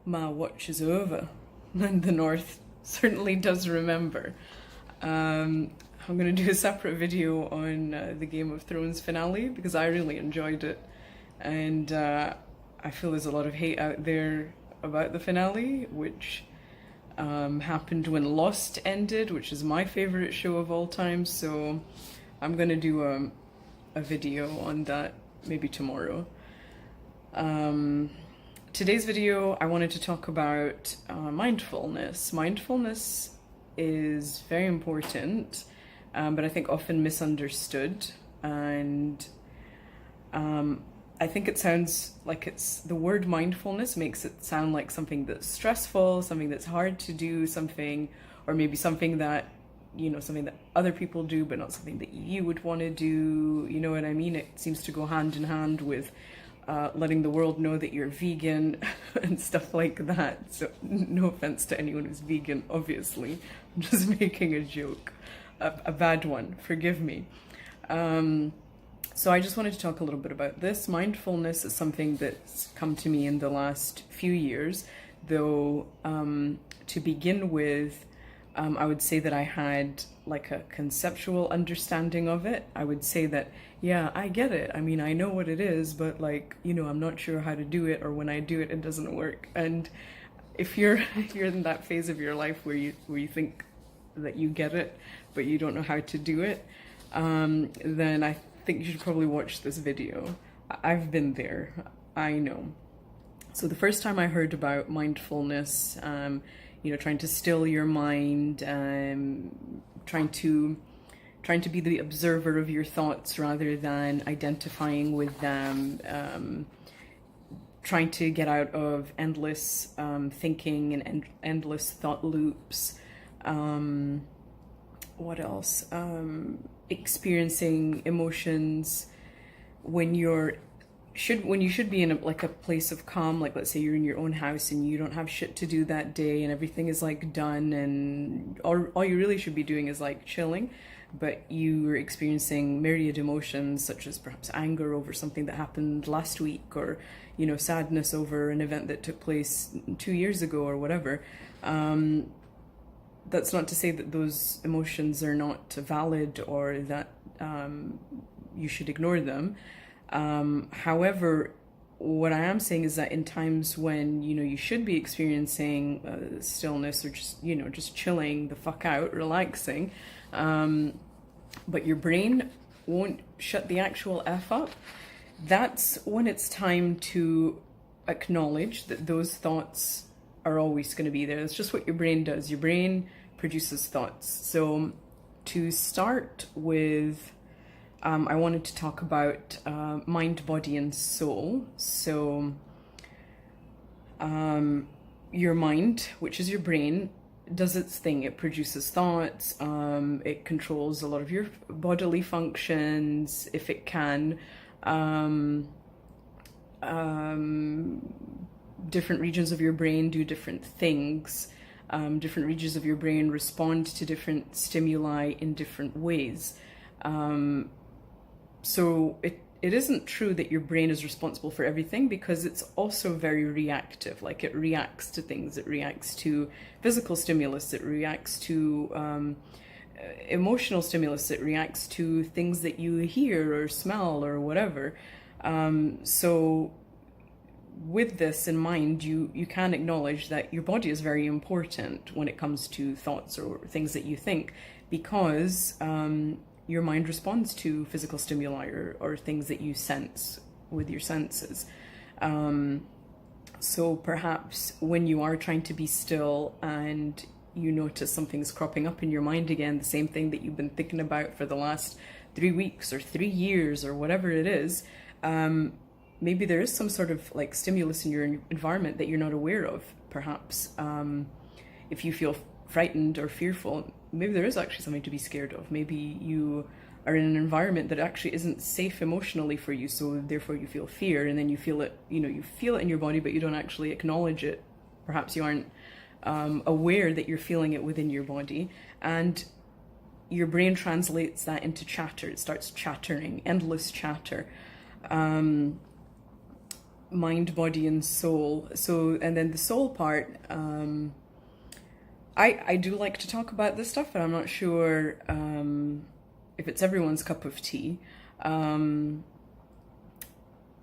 my watch is over, and the North certainly does remember. I'm going to do a separate video on the Game of Thrones finale because I really enjoyed it, and I feel there's a lot of hate out there about the finale, which happened when Lost ended, which is my favorite show of all time. So I'm going to do a video on that maybe tomorrow. Today's video, I wanted to talk about mindfulness. Mindfulness is very important, but I think often misunderstood. And I think it sounds like the word mindfulness makes it sound like something that's stressful, something that's hard to do, or maybe something that, something that other people do, but not something that you would want to do. You know what I mean? It seems to go hand in hand with letting the world know that you're vegan and stuff like that. So no offense to anyone who's vegan, obviously. I'm just making a joke, a bad one, forgive me. So I just wanted to talk a little bit about this. Mindfulness is something that's come to me in the last few years, though to begin with, I would say that I had like a conceptual understanding of it. I would say that, yeah, I get it. I mean, I know what it is, but I'm not sure how to do it, or when I do it, it doesn't work. And if you're in that phase of your life where you think that you get it, but you don't know how to do it, then I think you should probably watch this video. I've been there. I know. So the first time I heard about mindfulness, trying to still your mind, trying to be the observer of your thoughts rather than identifying with them, trying to get out of endless thinking and endless thought loops. What else? Experiencing emotions when you should be in a place of calm. Like, let's say you're in your own house and you don't have shit to do that day and everything is like done, and all you really should be doing is like chilling, but you are experiencing myriad emotions such as perhaps anger over something that happened last week, or sadness over an event that took place 2 years ago or whatever. That's not to say that those emotions are not valid or that you should ignore them. However, what I am saying is that in times when you should be experiencing stillness, or just chilling the fuck out, relaxing, but your brain won't shut the actual F up, that's when it's time to acknowledge that those thoughts are always going to be there. That's just what your brain does. Your brain produces thoughts. So to start with, I wanted to talk about mind, body, and soul. So your mind, which is your brain, does its thing. It produces thoughts. It controls a lot of your bodily functions, if it can. Different regions of your brain do different things. Different regions of your brain respond to different stimuli in different ways. So it isn't true that your brain is responsible for everything, because it's also very reactive. Like, it reacts to things. It reacts to physical stimulus. It reacts to emotional stimulus. It reacts to things that you hear or smell or whatever. So with this in mind, you can acknowledge that your body is very important when it comes to thoughts or things that you think, because your mind responds to physical stimuli or things that you sense with your senses. So perhaps when you are trying to be still and you notice something's cropping up in your mind again, the same thing that you've been thinking about for the last 3 weeks or 3 years or whatever it is, maybe there is some sort of like stimulus in your environment that you're not aware of. Perhaps if you feel frightened or fearful, maybe there is actually something to be scared of. Maybe you are in an environment that actually isn't safe emotionally for you, so therefore you feel fear, and then you feel it, you feel it in your body, but you don't actually acknowledge it. Perhaps you aren't aware that you're feeling it within your body, and your brain translates that into chatter. It starts chattering, endless chatter. mind, body, and soul. So, and then the soul part, I do like to talk about this stuff, but I'm not sure if it's everyone's cup of tea.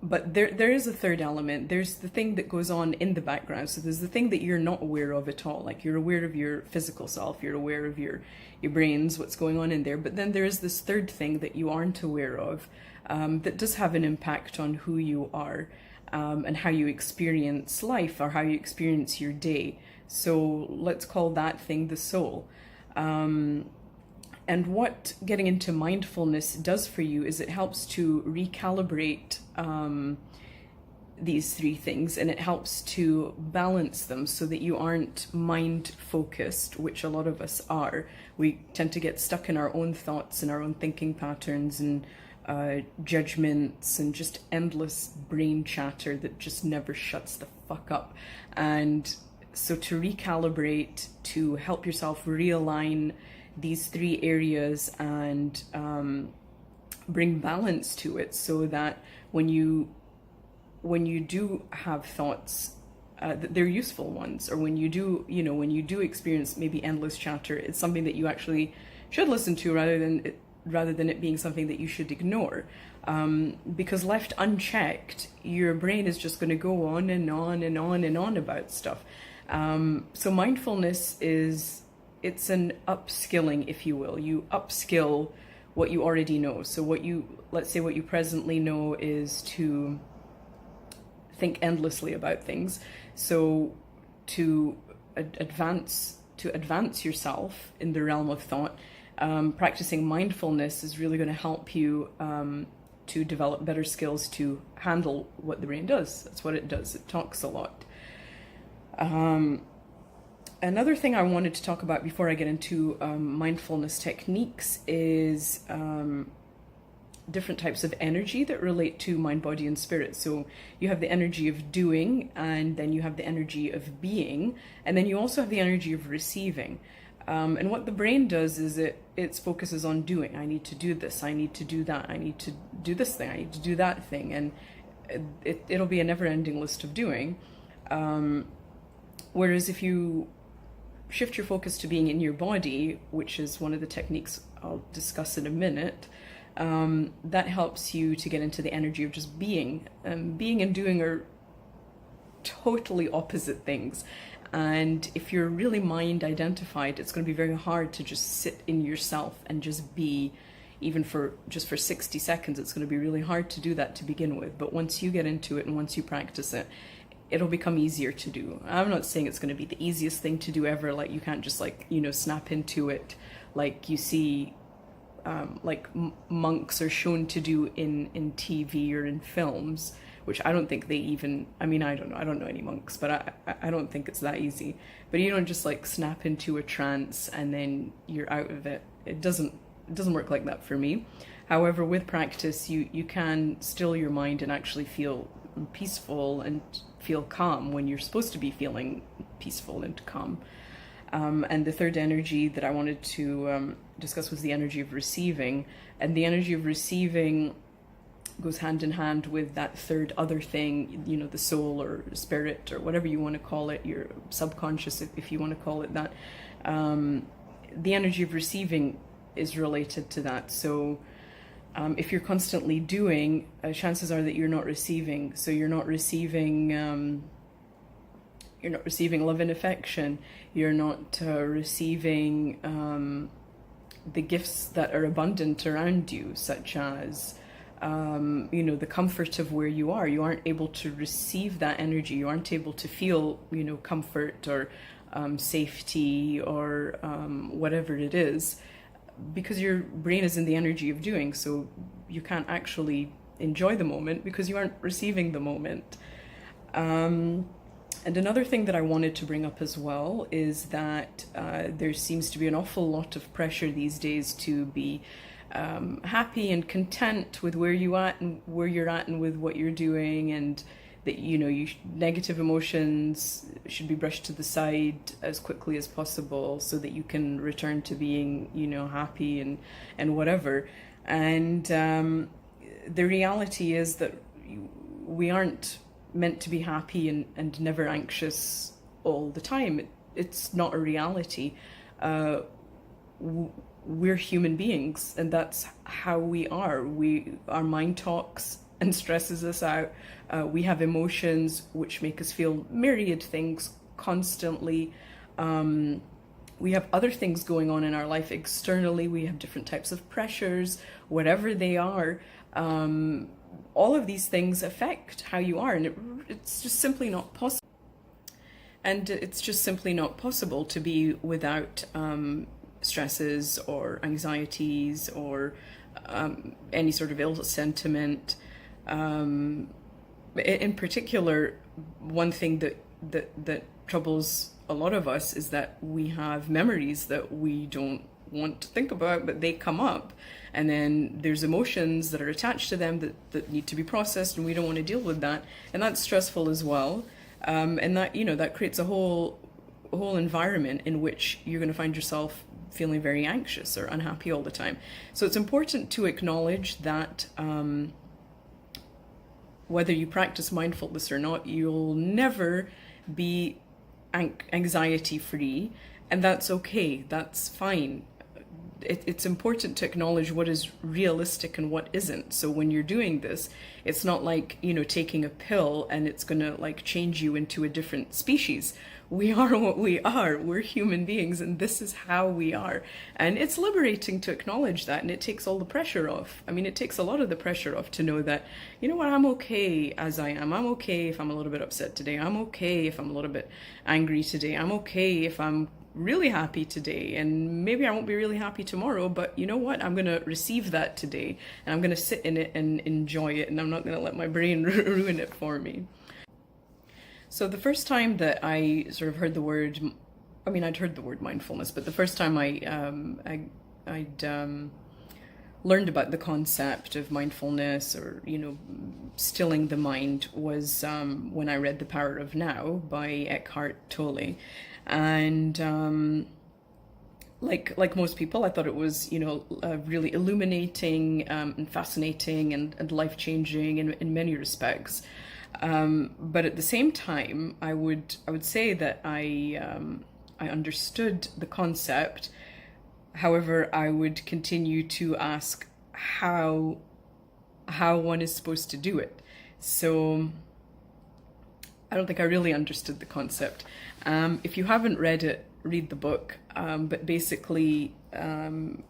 But there is a third element. There's the thing that goes on in the background. So there's the thing that you're not aware of at all. Like, you're aware of your physical self, you're aware of your brains, what's going on in there. But then there is this third thing that you aren't aware of, that does have an impact on who you are, and how you experience life, or how you experience your day. So let's call that thing the soul. And what getting into mindfulness does for you is it helps to recalibrate these three things, and it helps to balance them so that you aren't mind focused, which a lot of us are. We tend to get stuck in our own thoughts and our own thinking patterns and judgments and just endless brain chatter that just never shuts the fuck up. And so to recalibrate, to help yourself realign these three areas and bring balance to it, so that when you do have thoughts, that they're useful ones, or when you do experience maybe endless chatter, it's something that you actually should listen to, rather than it being something that you should ignore. Because left unchecked, your brain is just going to go on and on and on and on about stuff. So mindfulness it's an upskilling, if you will. You upskill what you already know. So let's say what you presently know is to think endlessly about things. So to advance yourself in the realm of thought, practicing mindfulness is really going to help you to develop better skills to handle what the brain does. That's what it does. It talks a lot. Another thing I wanted to talk about before I get into mindfulness techniques is different types of energy that relate to mind, body, and spirit. So you have the energy of doing, and then you have the energy of being, and then you also have the energy of receiving. And what the brain does is it focuses on doing. I need to do this, I need to do that, I need to do this thing, I need to do that thing, and it'll be a never-ending list of doing. Whereas if you shift your focus to being in your body, which is one of the techniques I'll discuss in a minute, that helps you to get into the energy of just being. Being and doing are totally opposite things. And if you're really mind identified, it's going to be very hard to just sit in yourself and just be, even for 60 seconds. It's going to be really hard to do that to begin with. But once you get into it and once you practice it, it'll become easier to do. I'm not saying it's going to be the easiest thing to do ever. Like, you can't just snap into it like you see monks are shown to do in TV or in films, which I don't think they even, I don't know any monks, but I don't think it's that easy. But you don't just snap into a trance and then you're out of it. It doesn't work like that for me. However, with practice, you can still your mind and actually feel peaceful and feel calm when you're supposed to be feeling peaceful and calm. And the third energy that I wanted to discuss was the energy of receiving. And the energy of receiving goes hand in hand with that third other thing, the soul or spirit or whatever you want to call it, your subconscious, if you want to call it that. The energy of receiving is related to that. So if you're constantly doing, chances are that you're not receiving. So you're not receiving love and affection. You're not receiving the gifts that are abundant around you, such as the comfort of where you are. You aren't able to receive that energy. You aren't able to feel comfort or safety or whatever it is, because your brain is in the energy of doing. So you can't actually enjoy the moment because you aren't receiving the moment. And another thing that I wanted to bring up as well is that there seems to be an awful lot of pressure these days to be happy and content with where you're at and with what you're doing, and that negative emotions should be brushed to the side as quickly as possible so that you can return to being happy and whatever. And the reality is that we aren't meant to be happy and never anxious all the time. It's not a reality. We're human beings, and that's how we are. Our mind talks and stresses us out. We have emotions which make us feel myriad things constantly. We have other things going on in our life externally. We have different types of pressures, whatever they are. All of these things affect how you are, and it's just simply not possible. And it's just simply not possible to be without stresses or anxieties or any sort of ill sentiment. In particular, one thing that troubles a lot of us is that we have memories that we don't want to think about, but they come up, and then there's emotions that are attached to them that need to be processed, and we don't want to deal with that, and that's stressful as well. And that, that creates a whole environment in which you're going to find yourself feeling very anxious or unhappy all the time. So it's important to acknowledge that whether you practice mindfulness or not, you'll never be anxiety free, and that's okay. That's fine. It's important to acknowledge what is realistic and what isn't. So when you're doing this, it's not like, taking a pill and it's going to like change you into a different species. We are what we are. We're human beings, and this is how we are. And it's liberating to acknowledge that, and it takes all the pressure off. I mean, it takes a lot of the pressure off to know that, you know what, I'm okay as I am. I'm okay if I'm a little bit upset today. I'm okay if I'm a little bit angry today. I'm okay if I'm really happy today, and maybe I won't be really happy tomorrow, but you know what, I'm going to receive that today, and I'm going to sit in it and enjoy it, and I'm not going to let my brain ruin it for me. So the first time that I sort of heard the word, I'd heard the word mindfulness, but the first time I'd learned about the concept of mindfulness, or stilling the mind, was when I read The Power of Now by Eckhart Tolle. And like most people, I thought it was really illuminating and fascinating and life-changing in many respects. But at the same time, I would say that I understood the concept. However, I would continue to ask how one is supposed to do it. So I don't think I really understood the concept. If you haven't read it, read the book. But basically, the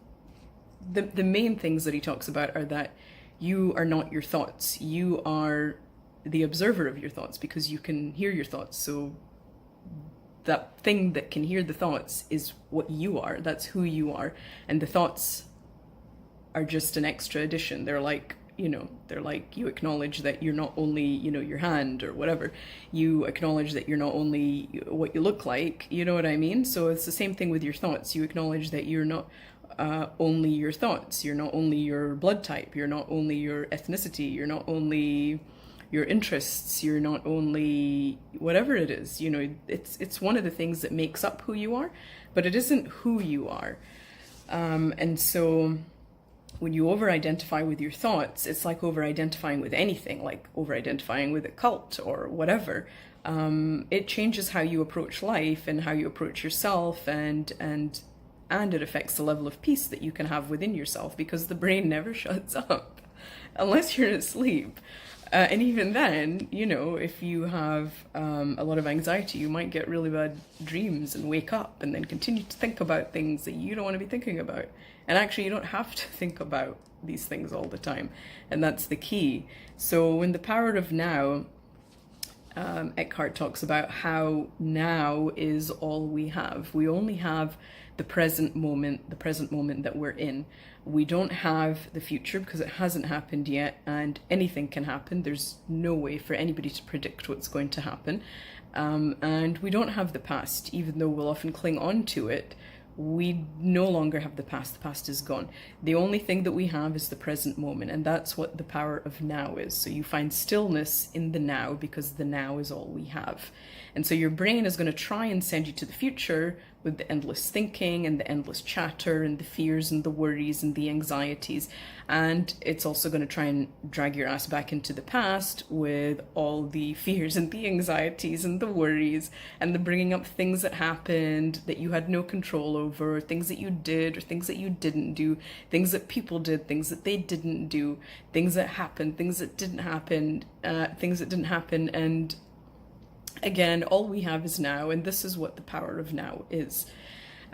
main things that he talks about are that you are not your thoughts. You are the observer of your thoughts, because you can hear your thoughts. So that thing that can hear the thoughts is what you are. That's who you are. And the thoughts are just an extra addition. They're like you acknowledge that you're not only, your hand or whatever. You acknowledge that you're not only what you look like, you know what I mean? So it's the same thing with your thoughts. You acknowledge that you're not only your thoughts. You're not only your blood type. You're not only your ethnicity. You're not only your interests. You're not only whatever it is. It's one of the things that makes up who you are, but it isn't who you are. And so when you over-identify with your thoughts, it's like over-identifying with anything, like over-identifying with a cult or whatever. It changes how you approach life and how you approach yourself, and it affects the level of peace that you can have within yourself, because the brain never shuts up unless you're asleep. And even then, if you have a lot of anxiety, you might get really bad dreams and wake up and then continue to think about things that you don't want to be thinking about. And actually, you don't have to think about these things all the time. And that's the key. So in The Power of Now, Eckhart talks about how now is all we have. We only have the present moment that we're in. We don't have the future because it hasn't happened yet, and anything can happen. There's no way for anybody to predict what's going to happen. And we don't have the past, even though we'll often cling on to it. We no longer have the past. The past is gone. The only thing that we have is the present moment, and that's what the power of now is. So you find stillness in the now, because the now is all we have. And so your brain is going to try and send you to the future, with the endless thinking and the endless chatter and the fears and the worries and the anxieties. And it's also going to try and drag your ass back into the past with all the fears and the anxieties and the worries and the bringing up things that happened that you had no control over, things that you did or things that you didn't do, things that people did, things that they didn't do, things that happened, things that didn't happen, and again, all we have is now, and this is what the power of now is.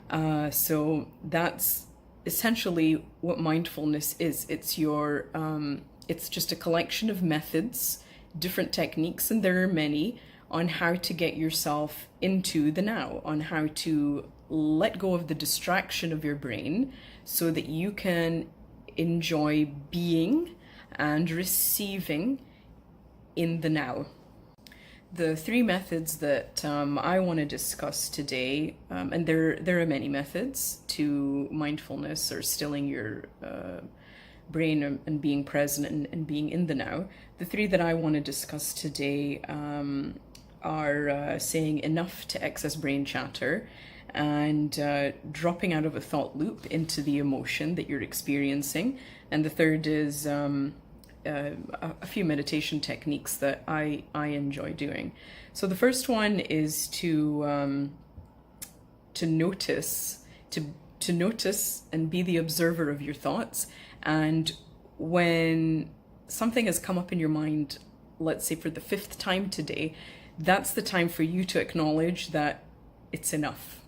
So that's essentially what mindfulness is. It's it's just a collection of methods, different techniques, and there are many, on how to get yourself into the now, on how to let go of the distraction of your brain so that you can enjoy being and receiving in the now. The three methods that I want to discuss today, and there are many methods to mindfulness or stilling your brain and being present and being in the now. The three that I want to discuss today are saying enough to excess brain chatter, and dropping out of a thought loop into the emotion that you're experiencing. And the third is a few meditation techniques that I enjoy doing. So the first one is to notice and be the observer of your thoughts. And when something has come up in your mind, let's say for the 5th time today, that's the time for you to acknowledge that it's enough.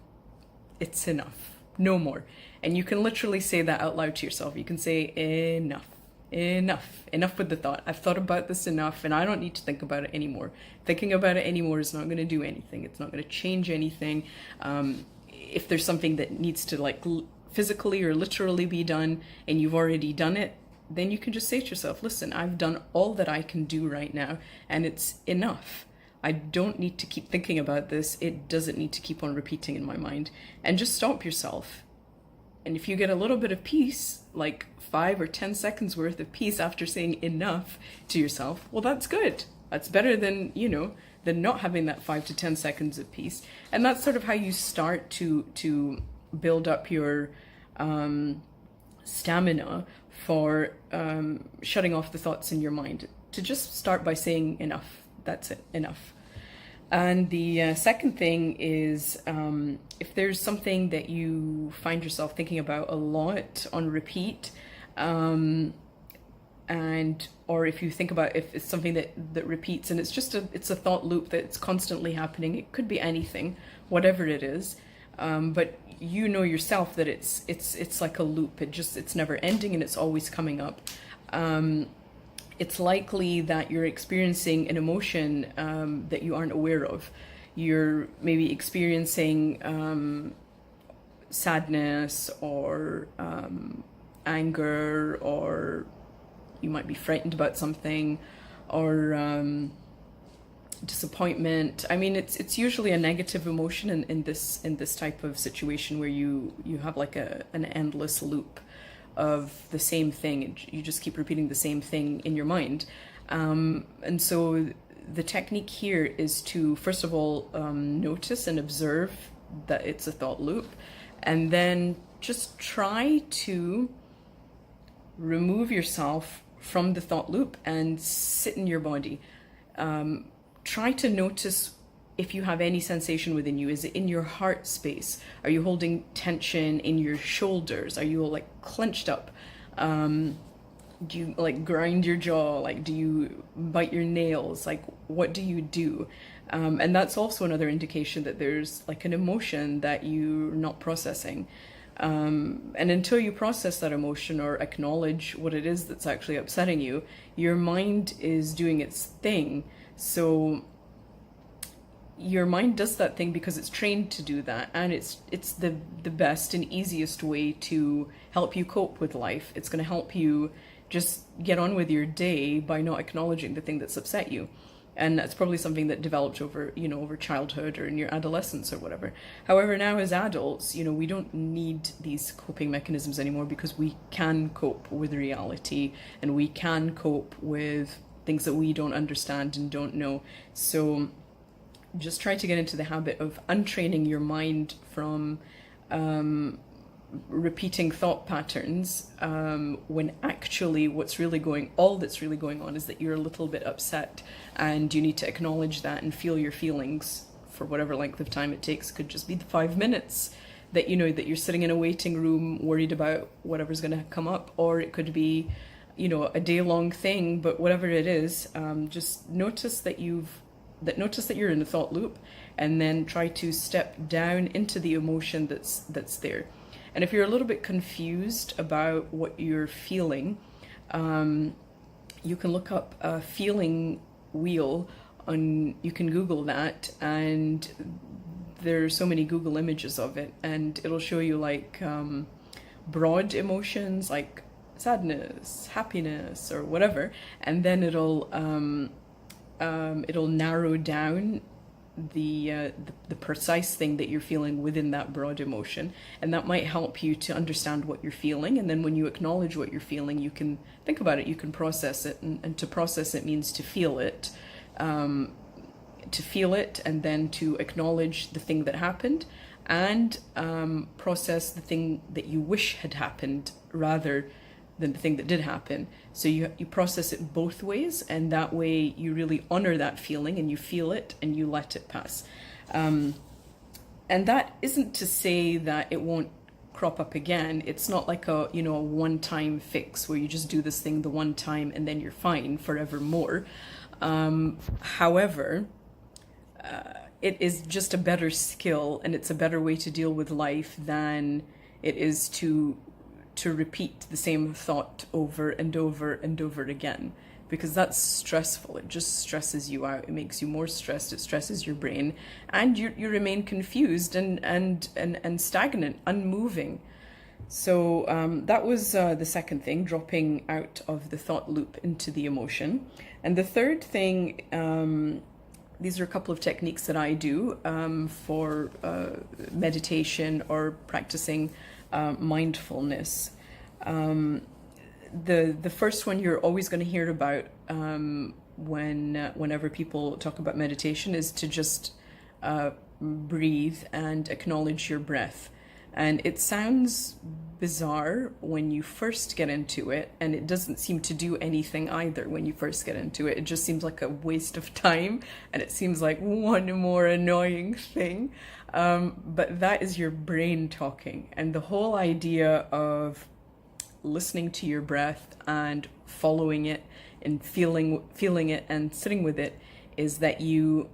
It's enough. No more. And you can literally say that out loud to yourself. You can say, enough. Enough with the thought. I've thought about this enough and I don't need to think about it anymore. Thinking about it anymore is not going to do anything. It's not going to change anything. If there's something that needs to physically or literally be done and you've already done it, then you can just say to yourself, listen, I've done all that I can do right now and it's enough. I don't need to keep thinking about this. It doesn't need to keep on repeating in my mind. And just stop yourself. And if you get a little bit of peace, like 5 or 10 seconds worth of peace after saying enough to yourself, well, that's good. That's better than, than not having that 5 to 10 seconds of peace. And that's sort of how you start to build up your stamina for shutting off the thoughts in your mind. To just start by saying enough. That's it, enough. And the second thing is, if there's something that you find yourself thinking about a lot on repeat, or if you think about if it's something that repeats and it's a thought loop that's constantly happening, it could be anything, whatever it is, but you know yourself that it's like a loop. It's never ending and it's always coming up. It's likely that you're experiencing an emotion that you aren't aware of. You're maybe experiencing sadness or anger, or you might be frightened about something, or disappointment. I mean, it's usually a negative emotion in this type of situation where you have like an endless loop of the same thing. You just keep repeating the same thing in your mind. And so the technique here is to, first of all, notice and observe that it's a thought loop, and then just try to remove yourself from the thought loop and sit in your body. Try to notice if you have any sensation within you. Is it in your heart space? Are you holding tension in your shoulders? Are you all clenched up? Do you grind your jaw? Do you bite your nails? What do you do? And that's also another indication that there's an emotion that you're not processing. And until you process that emotion or acknowledge what it is that's actually upsetting you, your mind is doing its thing. So your mind does that thing because it's trained to do that, and it's the best and easiest way to help you cope with life. It's going to help you just get on with your day by not acknowledging the thing that's upset you. And that's probably something that developed over childhood or in your adolescence or whatever. However, now as adults, we don't need these coping mechanisms anymore, because we can cope with reality and we can cope with things that we don't understand and don't know. So just try to get into the habit of untraining your mind from repeating thought patterns, when actually all that's really going on is that you're a little bit upset, and you need to acknowledge that and feel your feelings for whatever length of time it takes. It could just be the 5 minutes that that you're sitting in a waiting room worried about whatever's going to come up, or it could be a day-long thing. But whatever it is, just notice that you're in a thought loop, and then try to step down into the emotion that's there. And if you're a little bit confused about what you're feeling, you can look up a feeling wheel you can Google that, and there are so many Google images of it, and it'll show you like broad emotions like sadness, happiness, or whatever, and then it'll narrow down the precise thing that you're feeling within that broad emotion, and that might help you to understand what you're feeling. And then when you acknowledge what you're feeling, you can think about it, you can process it, and to process it means to feel it, and then to acknowledge the thing that happened, and process the thing that you wish had happened rather than the thing that did happen. So you process it both ways, and that way you really honor that feeling, and you feel it, and you let it pass. And that isn't to say that it won't crop up again. It's not like a one-time fix where you just do this thing the one time and then you're fine forevermore. However, it is just a better skill, and it's a better way to deal with life than it is to repeat the same thought over and over and over again, because that's stressful. It just stresses you out. It makes you more stressed. It stresses your brain, and you remain confused and stagnant, unmoving. So that was the second thing, dropping out of the thought loop into the emotion. And the third thing, these are a couple of techniques that I do for meditation or practicing mindfulness. The first one you're always going to hear about whenever people talk about meditation is to just breathe and acknowledge your breath. And it sounds bizarre when you first get into it, and it doesn't seem to do anything either when you first get into it. It just seems like a waste of time, and it seems like one more annoying thing. But that is your brain talking. And the whole idea of listening to your breath and following it and feeling it and sitting with it is that you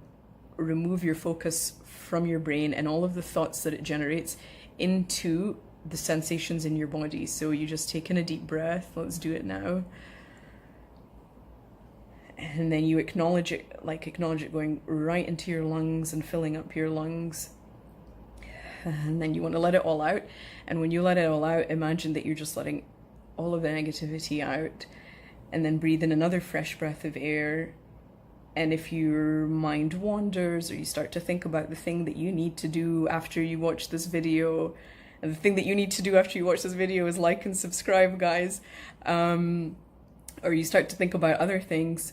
remove your focus from your brain and all of the thoughts that it generates into the sensations in your body. So you just take in a deep breath. Let's do it now. And then you acknowledge it going right into your lungs and filling up your lungs. And then you want to let it all out. And when you let it all out, imagine that you're just letting all of the negativity out, and then breathe in another fresh breath of air. And if your mind wanders, or you start to think about the thing that you need to do after you watch this video, and the thing that you need to do after you watch this video is like and subscribe, guys, or you start to think about other things,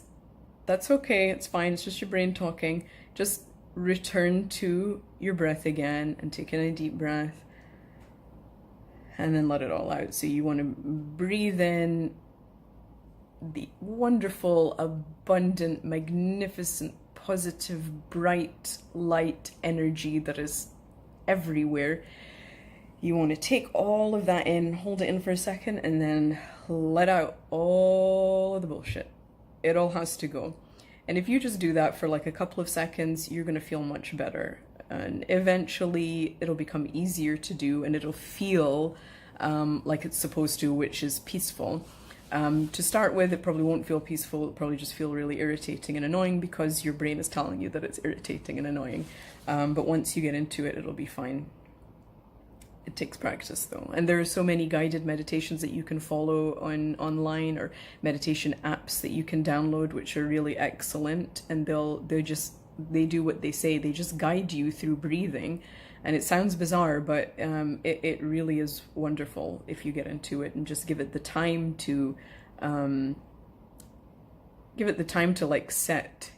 that's okay, it's fine, it's just your brain talking. Just return to your breath again and take in a deep breath, and then let it all out. So you want to breathe in the wonderful, abundant, magnificent, positive, bright, light energy that is everywhere. You want to take all of that in, hold it in for a second, and then let out all of the bullshit. It all has to go. And if you just do that for like a couple of seconds, you're going to feel much better. And eventually it'll become easier to do, and it'll feel like it's supposed to, which is peaceful. To start with, it probably won't feel peaceful. It'll probably just feel really irritating and annoying because your brain is telling you that it's irritating and annoying. But once you get into it, it'll be fine. It takes practice though. And there are so many guided meditations that you can follow online, or meditation apps that you can download, which are really excellent. And they do what they say. They just guide you through breathing. And it sounds bizarre, but it really is wonderful if you get into it and just give it the time to like set,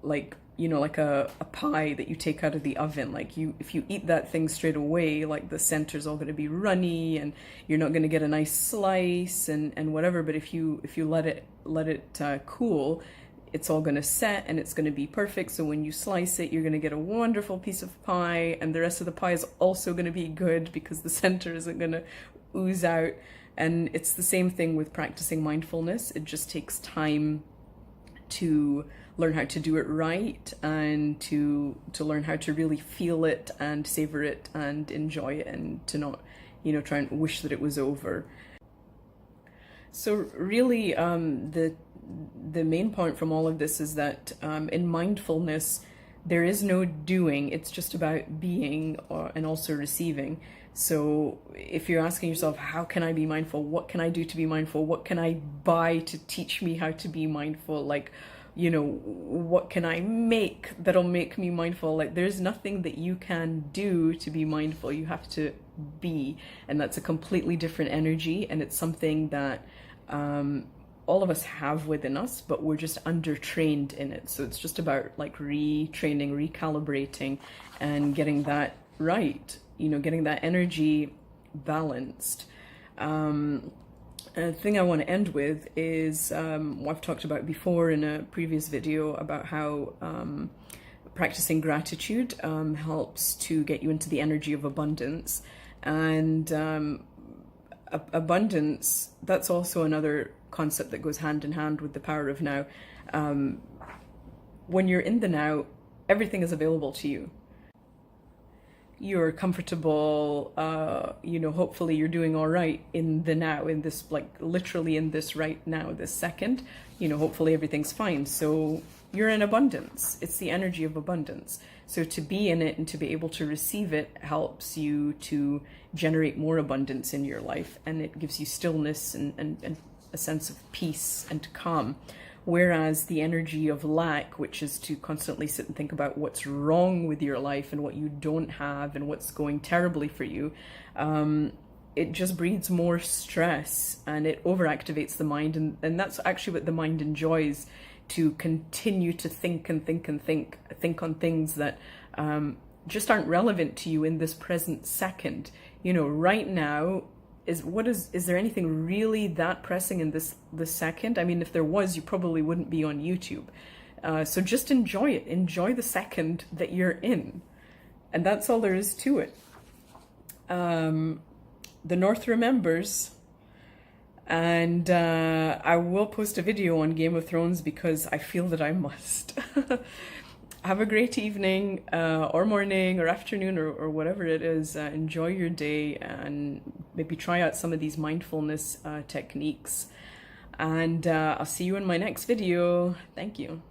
like you know, like a pie that you take out of the oven. Like if you eat that thing straight away, like the center's all going to be runny and you're not going to get a nice slice and whatever. But if you let it cool, it's all going to set and it's going to be perfect. So when you slice it, you're going to get a wonderful piece of pie, and the rest of the pie is also going to be good because the center isn't going to ooze out. And it's the same thing with practicing mindfulness. It just takes time to learn how to do it right, and to learn how to really feel it and savor it and enjoy it, and to not, you know, try and wish that it was over. So really, the main point from all of this is that in mindfulness, there is no doing. It's just about being and also receiving. So if you're asking yourself, how can I be mindful? What can I do to be mindful? What can I buy to teach me how to be mindful? Like, you know, what can I make that'll make me mindful? Like, there's nothing that you can do to be mindful. You have to be, and that's a completely different energy, and it's something that all of us have within us, but we're just undertrained in it. So it's just about like retraining, recalibrating, and getting that right, you know, getting that energy balanced. A thing I want to end with is what I've talked about before in a previous video about how practicing gratitude helps to get you into the energy of abundance. And abundance, that's also another concept that goes hand in hand with the power of now. When you're in the now, everything is available to you. You're comfortable, you know, hopefully you're doing all right in the now, in this, like literally in this right now, this second, you know, hopefully everything's fine. So you're in abundance. It's the energy of abundance. So to be in it and to be able to receive it helps you to generate more abundance in your life, and it gives you stillness and a sense of peace and calm. Whereas the energy of lack, which is to constantly sit and think about what's wrong with your life and what you don't have and what's going terribly for you, it just breeds more stress and it overactivates the mind. And that's actually what the mind enjoys, to continue to think and think and think on things that just aren't relevant to you in this present second. You know, right now, is there anything really that pressing in this second? I mean, if there was, you probably wouldn't be on YouTube. So just enjoy it. Enjoy the second that you're in. And that's all there is to it. The North remembers. And I will post a video on Game of Thrones because I feel that I must. Have a great evening, or morning, or afternoon, or whatever it is. Enjoy your day and maybe try out some of these mindfulness techniques. And I'll see you in my next video. Thank you.